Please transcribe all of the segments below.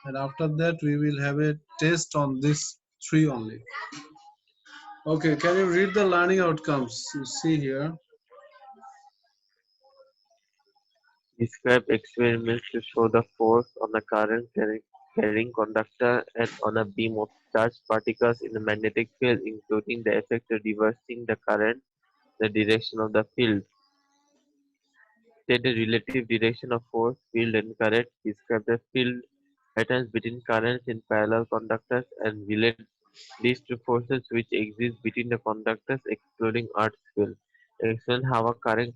and after that we will have a test on this three only. Okay, can you read the learning outcomes? You see here. Describe experiments to show the force on the current carrying conductor and on a beam of charged particles in the magnetic field, including the effect of reversing the current, the direction of the field. State the relative direction of force, field, and current. Describe the field patterns between currents in parallel conductors and relate these two forces which exist between the conductors, excluding Earth's field. Explain how a current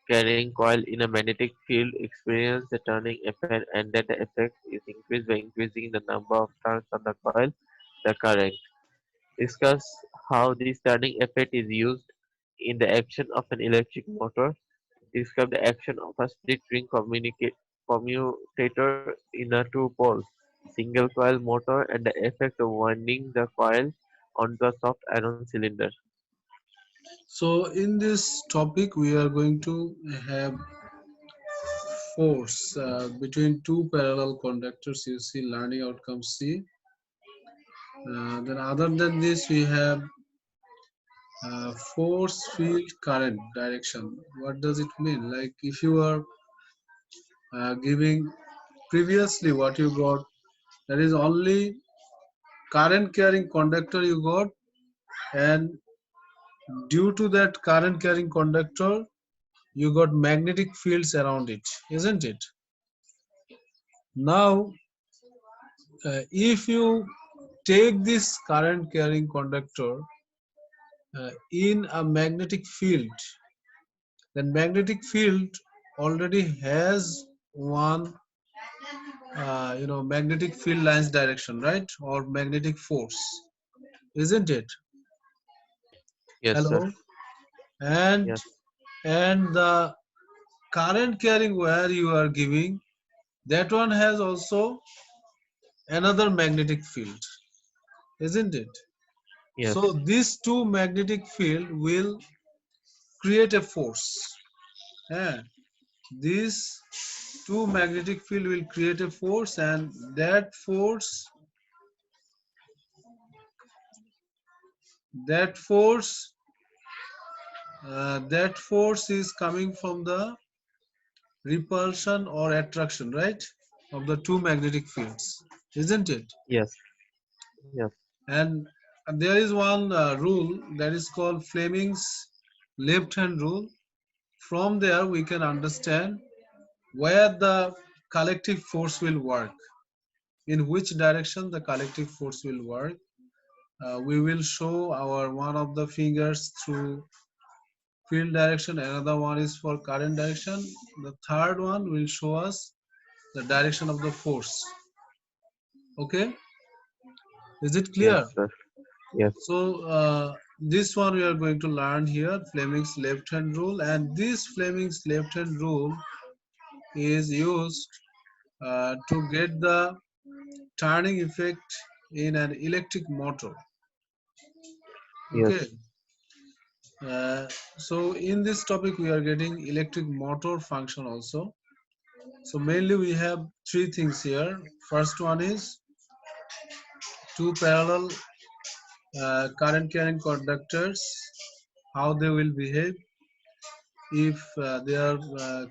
carrying coil in a magnetic field experience a turning effect and that the effect is increased by increasing the number of turns on the coil, the current. Discuss how this turning effect is used in the action of an electric motor. Describe the action of a split ring commutator in a two-pole single coil motor and the effect of winding the coil onto a soft iron cylinder. So in this topic we are going to have force between two parallel conductors. You see learning outcome C. Then other than this we have force, field, current, direction. What does it mean? Like if you are giving previously what you got, that is only current carrying conductor you got, and due to that current carrying conductor you got magnetic fields around it, isn't it? Now if you take this current carrying conductor in a magnetic field, then magnetic field already has one magnetic field lines direction, right? Or magnetic force, isn't it? Yes, sir. Hello. and Yes. and the current carrying wire you are giving, that one has also another magnetic field, isn't it? Yes. So these two magnetic field will create a force. Yeah. These two magnetic field will create a force, and that force that force is coming from the repulsion or attraction, right, of the two magnetic fields, isn't it? Yes. Yes. And there is one rule that is called Fleming's left hand rule. From there we can understand where the collective force will work, in which direction the collective force will work. We will show our one of the fingers through field direction, another one is for current direction, the third one will show us the direction of the force. Okay, is it Yes, clear? sir. Yes. So this one we are going to learn here, Fleming's left hand rule, and this Fleming's left hand rule is used to get the turning effect in an electric motor. Yes. Okay, uh, so in this topic we are getting electric motor function also. So mainly we have three things here. First one is two parallel current carrying conductors, how they will behave. If they are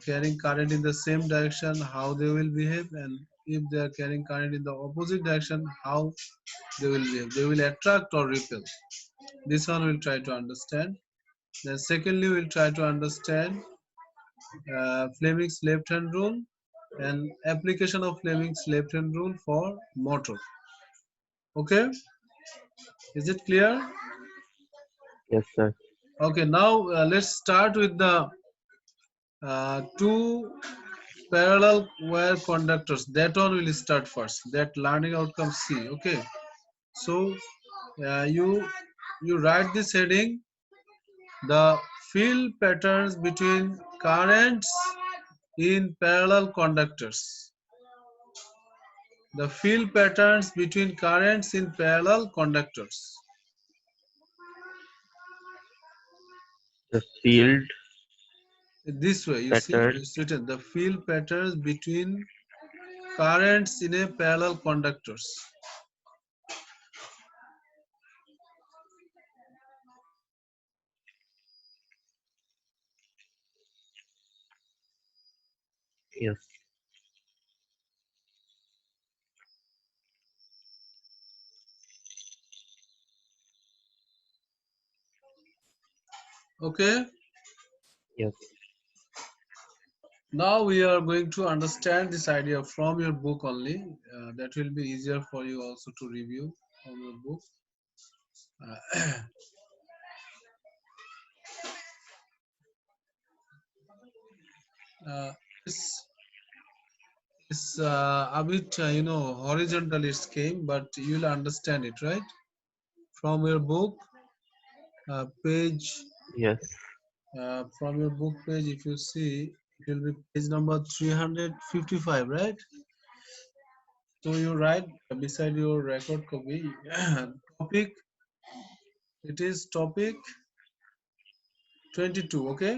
carrying current in the same direction, how they will behave, and if they are carrying current in the opposite direction, how they will behave. They will attract or repel. This one we'll try to understand. Then secondly, we'll try to understand Fleming's left hand rule and application of Fleming's left hand rule for motor. Okay, is it clear? Yes, sir. Okay, now let's start with the two parallel wire conductors. That one will start first. That learning outcome C. Okay, so you write this heading: the field patterns between currents in parallel conductors. The field patterns between currents in parallel conductors. The field This way, you see, pattern. it's written the field patterns between currents in a parallel conductors. Yes. Okay. Yes. Now we are going to understand this idea from your book only. That will be easier for you also to review from your book. Uh, uh, it's it's a bit horizontal it came, but you'll understand it, right? From your book page, Yes. from your book page, if you see, it will be page number 355, right? So you write beside your record copy topic. It is topic 22. Okay,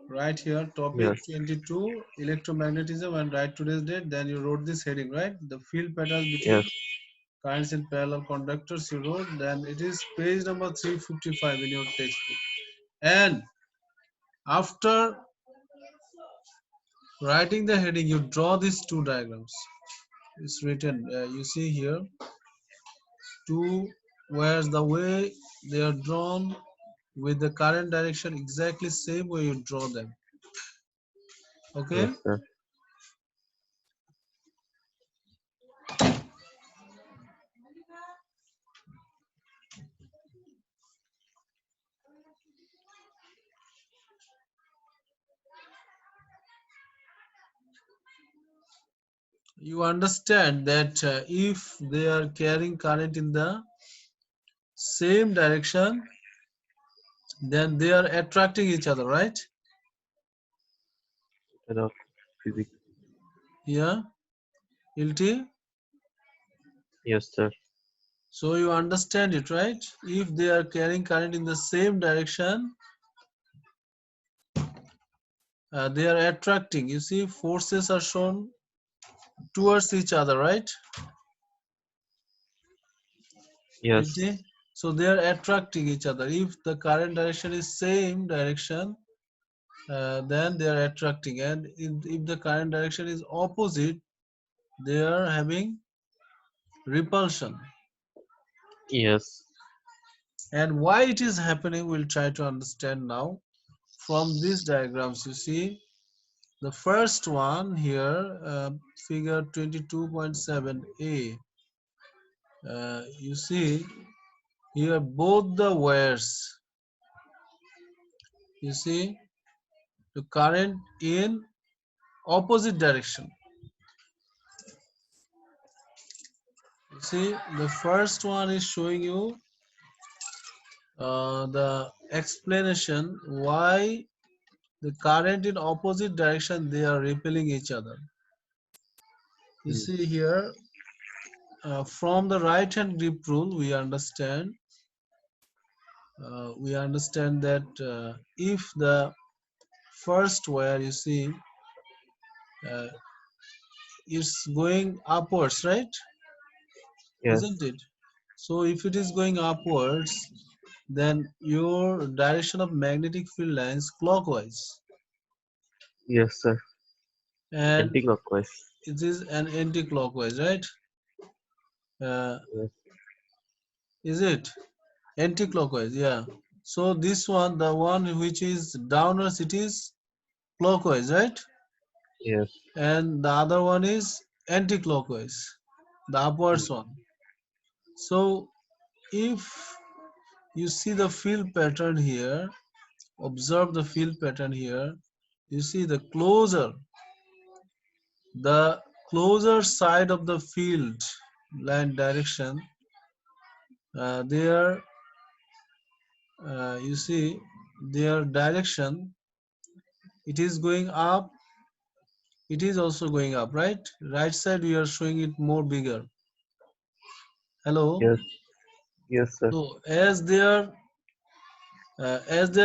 right here, topic Yes. 22, electromagnetism, and write today's date. Then you wrote this heading, right? The field patterns between Yes. currents in parallel conductors. You wrote. Then it is page number 355 in your textbook. And after writing the heading, you draw these two diagrams. It's written. You see here two, whereas the way they are drawn with the current direction exactly same way you draw them. Okay. Yes, sir. You understand that if they are carrying current in the same direction, then they are attracting each other, right? Of physics. Yeah, LT. Yes, sir. So you understand it, right? If they are carrying current in the same direction, they are attracting. You see, forces are shown towards each other, right? Yes. LT. So they are attracting each other. If the current direction is same direction, then they are attracting, and if the current direction is opposite, they are having repulsion. Yes. And why it is happening, we'll try to understand now from these diagrams. You see, the first one here, figure 22.7a, you see here both the wires, you see the current in opposite direction. You see, the first one is showing you the explanation why the current in opposite direction, they are repelling each other. You Mm. see here, from the right hand grip rule, we understand that if the first wire, you see, uh, is going upwards, right? Yes. Isn't it? So if it is going upwards, then your direction of magnetic field lines clockwise, Yes, sir. and Anti-clockwise. it is an anti-clockwise, right? Uh, Yes. is it anti-clockwise? Yeah. So this one, the one which is downwards, it is clockwise, right? Yes. And the other one is anti-clockwise, the upwards Mm. one. So if you see the field pattern here, observe the field pattern here, you see the closer side of the field line direction, there, you see their direction, it is going up, it is also going up, right? Right side we are showing it more bigger. Hello. Yes. Yes, sir. So as they are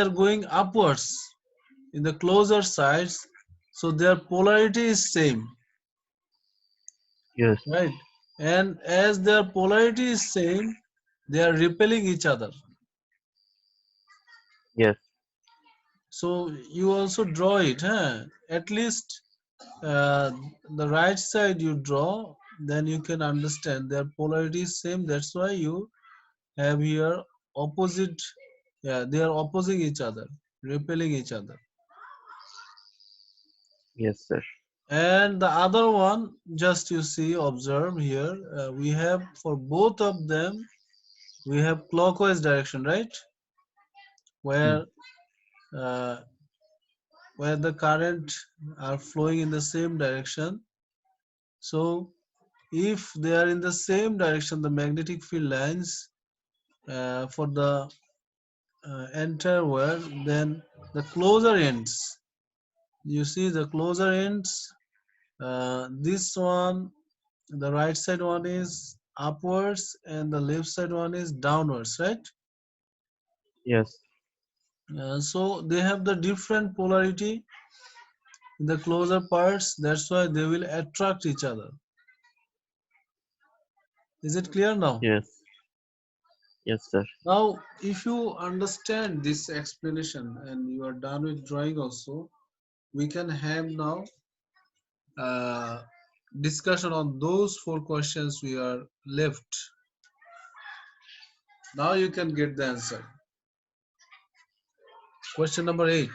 going upwards in the closer sides, so their polarity is same. Yes. right? And as their polarity is same, they are repelling each other. Yes. So you also draw it, huh? At least uh, the right side you draw, then you can understand their polarity is same. That's why you have here opposite. Yeah, they are opposing each other, repelling each other. Yes, sir. And the other one, just you see, observe here, we have for both of them, we have clockwise direction, right? Hmm. Where uh, where the current are flowing in the same direction. So if they are in the same direction, the magnetic field lines for the entire wire, then the closer ends. You see the closer ends. This one, the right side one is upwards, and the left side one is downwards, right? Yes. So they have the different polarity in the closer parts. That's why they will attract each other. Is it clear now? Yes. Yes, sir. Now, if you understand this explanation and you are done with drawing also, we can have now uh, discussion on those four questions we are left. Now you can get the answer. Question number 8.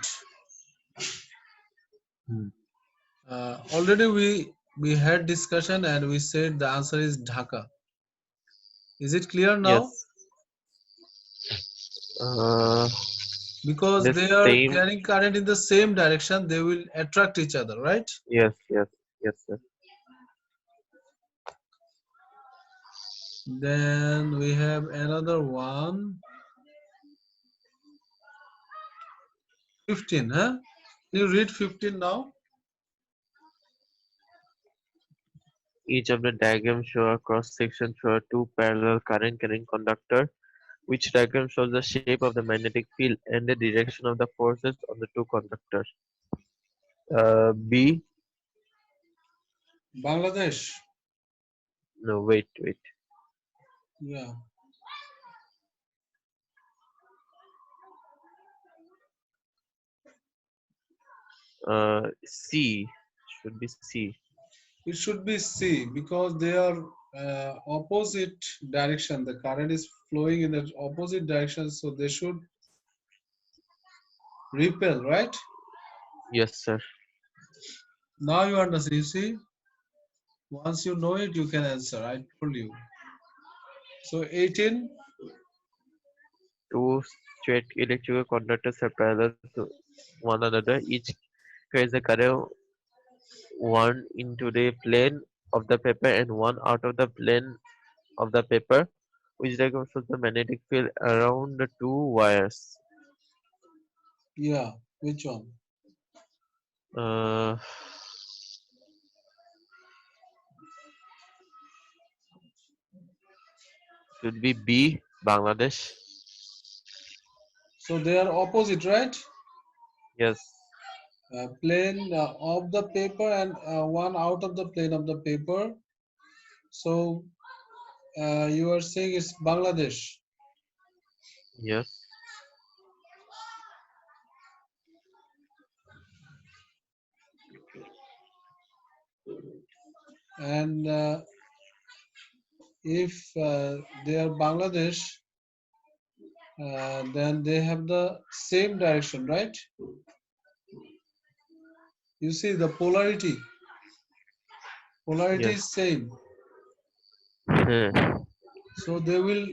Hmm. Already we had discussion and we said the answer is Dhaka. Is it clear now? Yes. Uh, Because the they are same. carrying current in the same direction, they will attract each other, right? Yes. Yes. Yes, sir. Then we have another one. 15, huh? Can you read 15 now? Each of the diagrams show a cross section through a two parallel current carrying conductor, which diagram shows the shape of the magnetic field and the direction of the forces on the two conductors. B. Bangladesh. No, wait, wait. Yeah. C should be C. It should be C because they are opposite direction. The current is flowing in the opposite direction, so they should repel, right? Yes, sir. Now you understand. You see, once you know it, you can answer. I told you. So 18, Two straight electrical conductors are parallel to one another. Each carries a current one into the plane of the paper and one out of the plane of the paper, which diagram shows the magnetic field around the two wires. yeah, which one? Uh, should be B, Bangladesh. So they are opposite, right? Yes, Plane of the paper and one out of the plane of the paper. So you are saying it's Bangladesh. yes, And if they are Bangladesh, then they have the same direction, right? You see the polarity yes. is same, Hmm. so they will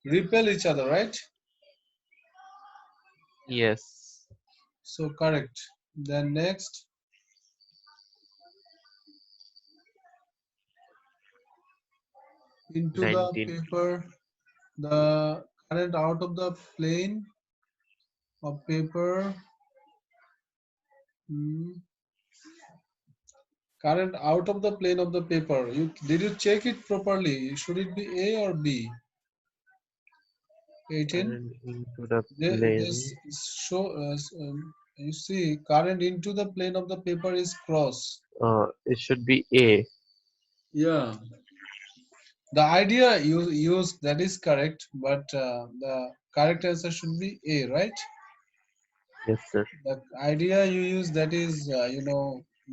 repel each other, right? Yes. So correct. Then next, into the 19. paper, the current out of the plane of paper, hmm, current out of the plane of the paper. You did you check it properly? Should it be A or B? 18. Current into the This plane. show you see current into the plane of the paper is cross. It should be A. Yeah, the idea you use that is correct, but the correct answer should be A, right? Yes, sir. The idea you use that is,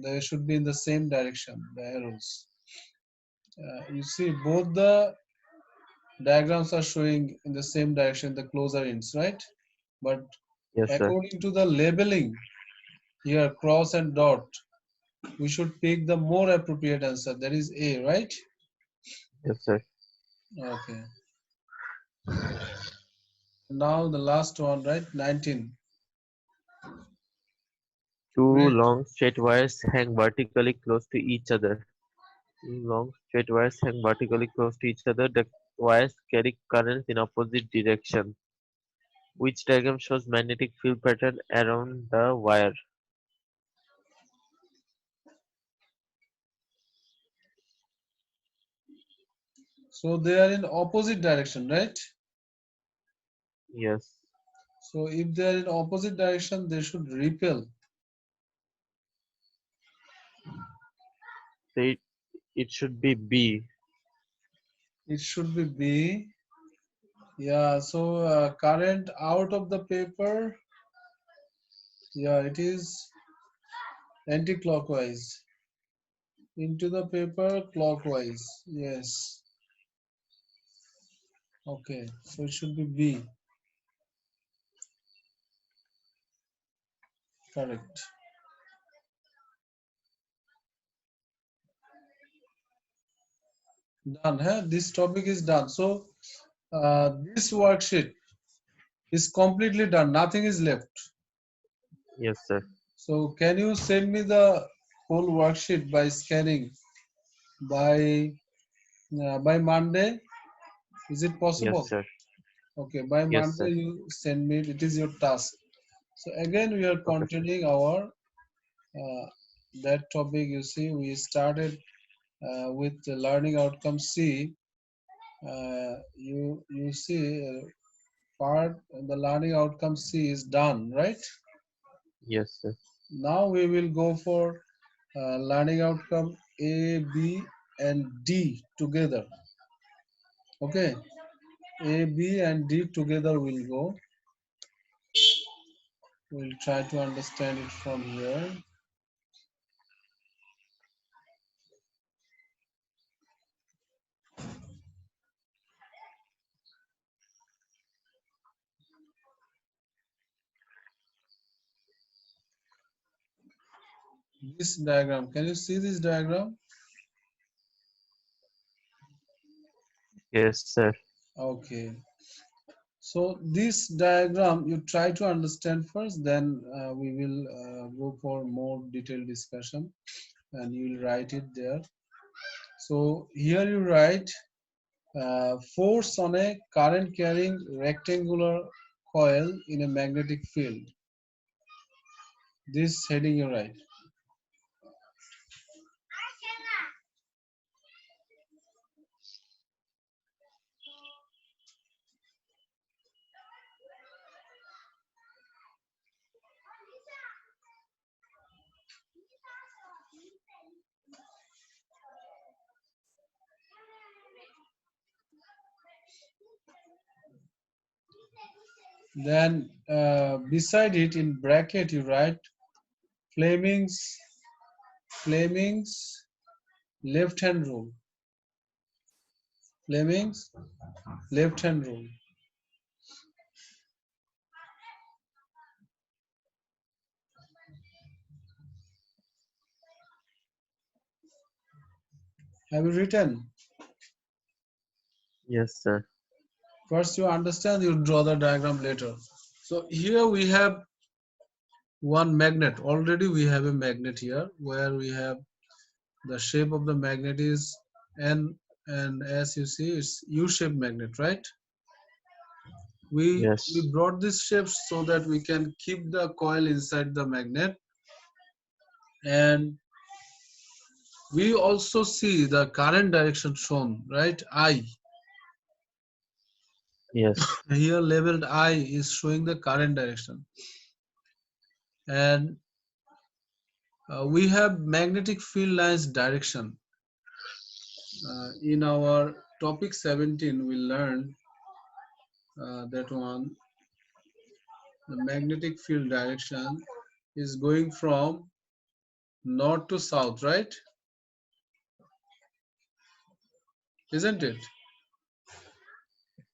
they should be in the same direction, the arrows. You see, both the diagrams are showing in the same direction, the closer ends, right? But Yes, sir. according to the labeling here, cross and dot, we should pick the more appropriate answer. That is A, right? Yes, sir. Okay. Now the last one, right? 19. Two Great. long straight wires hang vertically close to each other. Two long straight wires hang vertically close to each other. The wires carry currents in opposite direction. Which diagram shows magnetic field pattern around the wire? So they are in opposite direction, right? Yes. So if they are in opposite direction, they should repel. So it should be B. It should be B. Yeah, so current out of the paper. Yeah, it is anti-clockwise. Into the paper clockwise. Yes. Okay, so it should be B. Correct. Done. Huh? This topic is done. So this worksheet is completely done. Nothing is left. Yes, sir. So can you send me the whole worksheet by scanning by Monday? Is it Yes, possible? sir. Okay, by Yes, Monday sir. you send me. It is your task. So again, we are Okay, sir. continuing our that topic. You see, we started with the learning outcome C. You see, part the learning outcome C is done, right? Yes, sir. Now we will go for learning outcome A, B, and D together. Okay, A, B, and D together will go. We'll try to understand it from here. This diagram, can you see this diagram? Yes, sir. Okay. So this diagram you try to understand first, then we will go for more detailed discussion and you will write it there. So here you write force on a current carrying rectangular coil in a magnetic field. This heading you write. Then beside it in bracket you write Fleming's Fleming's left hand rule. Fleming's left hand rule. Have you written? Yes, sir. First you understand, you draw the diagram later. So here we have one magnet. Already we have a magnet here where we have the shape of the magnet is N, and as you see it's U-shaped magnet, right? We Yes. brought this shape so that we can keep the coil inside the magnet, and we also see the current direction shown, right? I. Yes. Here labeled I is showing the current direction, and we have magnetic field lines direction. In our topic 17, we learned that one, the magnetic field direction is going from north to south, right? Isn't it?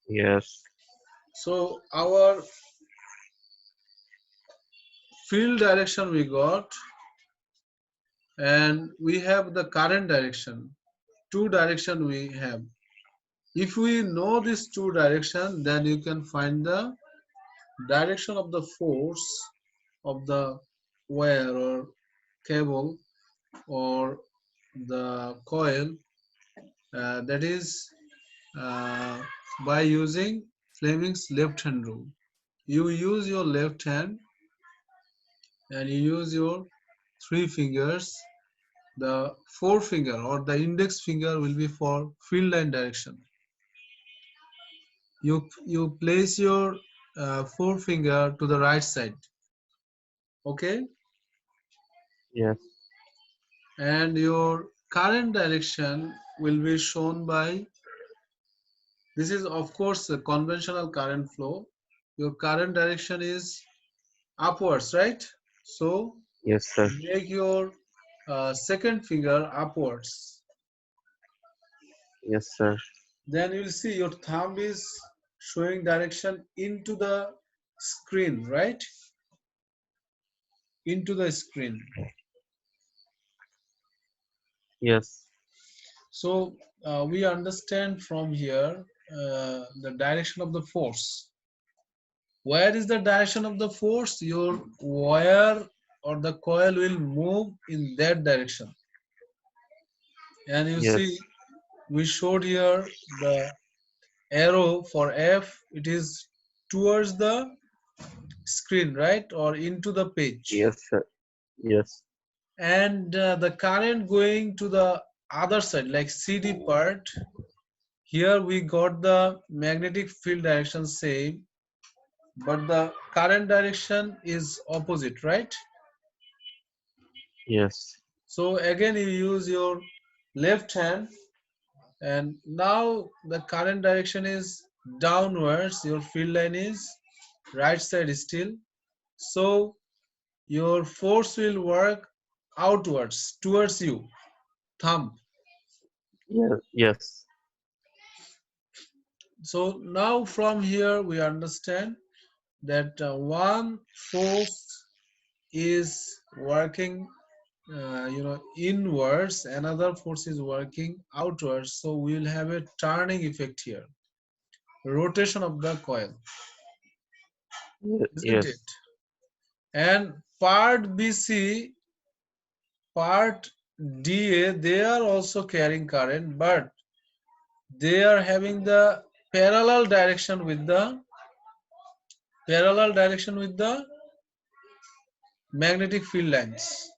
Yes. So our field direction we got, and we have the current direction. Two direction we have. If we know this two direction, then you can find the direction of the force of the wire or cable or the coil, that is uh, by using Fleming's left hand rule. You use your left hand and you use your three fingers. The forefinger or the index finger will be for field line direction. You place your forefinger to the right side, okay, Yes. and your current direction will be shown by, this is of course a conventional current flow. Your current direction is upwards, right? So Yes, sir. make your second finger upwards. Yes, sir. Then you will see your thumb is showing direction into the screen, right? Into the screen. Yes. So we understand from here the direction of the force. Where is the direction of the force? Your wire or the coil will move in that direction. And you see, Yes. we showed here the arrow for F, it is towards the screen, right? Or into the page. Yes, sir. Yes. And the current going to the other side, like CD part, here we got the magnetic field direction same, but the current direction is opposite, right? Yes. So again you use your left hand, and now the current direction is downwards, your field line is right side still. So your force will work outwards towards you, thumb. Yes. Yes. So now from here we understand that one force is working inwards, another force is working outwards, so we will have a turning effect here, rotation of the coil, isn't it? Yes. And part BC, part DA, they are also carrying current, but they are having the parallel direction with the magnetic field lines.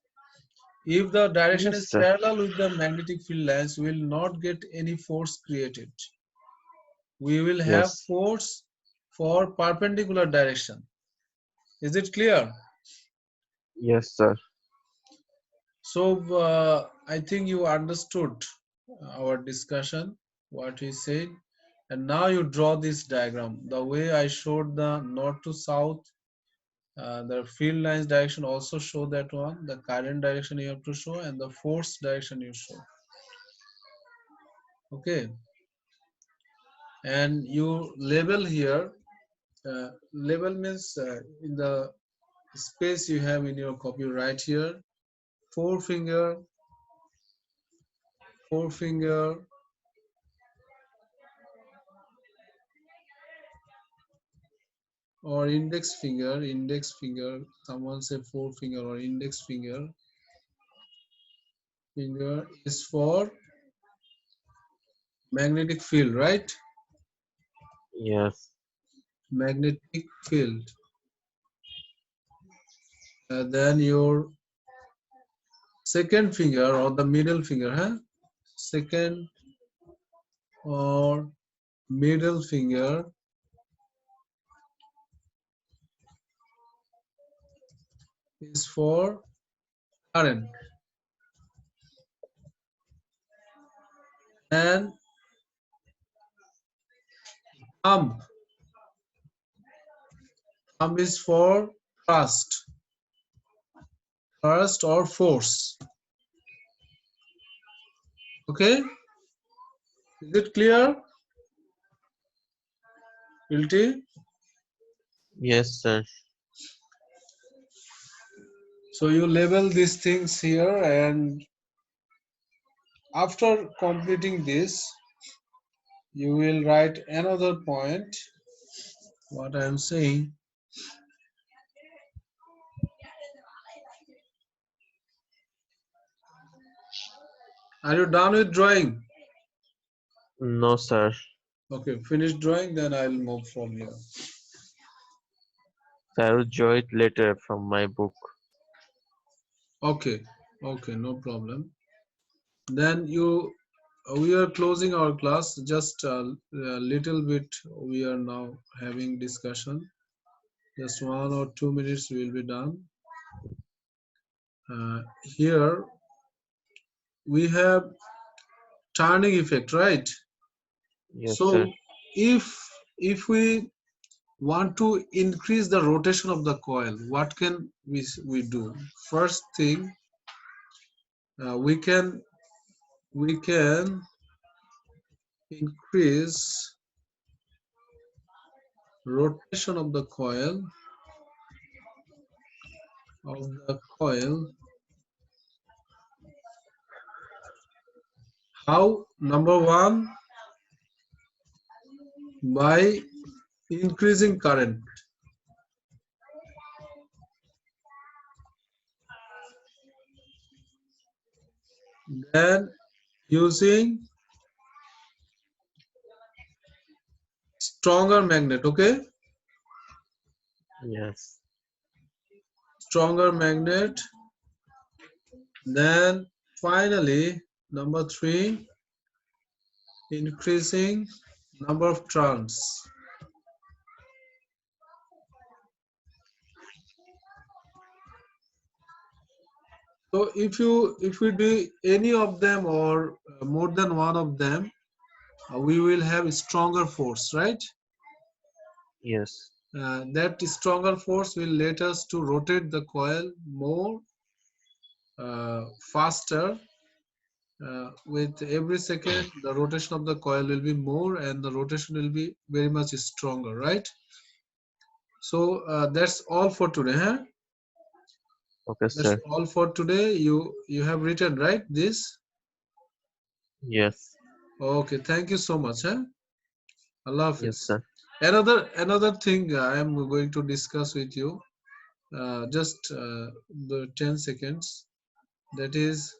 If the direction Yes, is sir. parallel with the magnetic field lines, we will not get any force created. We will have Yes. force for perpendicular direction. Is it clear? Yes, sir. So I think you understood our discussion, what we said, and now you draw this diagram. The way I showed the north to south, the field lines direction also show that one. The current direction you have to show, and the force direction you show. Okay, and you label here. Label means in the space you have in your copy right here. Forefinger, forefinger, or index finger. Someone say forefinger or index finger. Finger is for magnetic field, right? Yes. Magnetic field. Then your second finger or the middle finger, huh? Second or middle finger is for current. And thumb. Thumb is for thrust, thrust or force. Okay, is it clear? Guilty? Yes, sir. So you label these things here, and after completing this, you will write another point. What I am saying. Are you done with drawing? No, sir. Okay, finish drawing, then I'll move from here. I will draw it later from my book. Okay, okay, no problem. Then we are closing our class. Just a little bit. We are now having discussion. Just 1 or 2 minutes, we will be done. Here we have turning effect, right? Yes, sir. So if we want to increase the rotation of the coil, what can we do? First thing, we can increase rotation of the coil. How? Number one, by increasing current. Then using stronger magnet. Okay, Yes. stronger magnet. Then finally, number three, increasing number of turns. So if we do any of them or more than one of them, we will have stronger force, right? Yes. That stronger force will let us to rotate the coil more faster. With every second, the rotation of the coil will be more, and the rotation will be very much stronger, right? So that's all for today, huh? Okay, That's sir. all for today. You have written, right, this? Yes. Okay, thank you so much, huh? Allah Yes, Hafiz. sir. Another thing I am going to discuss with you, just the 10 seconds. That is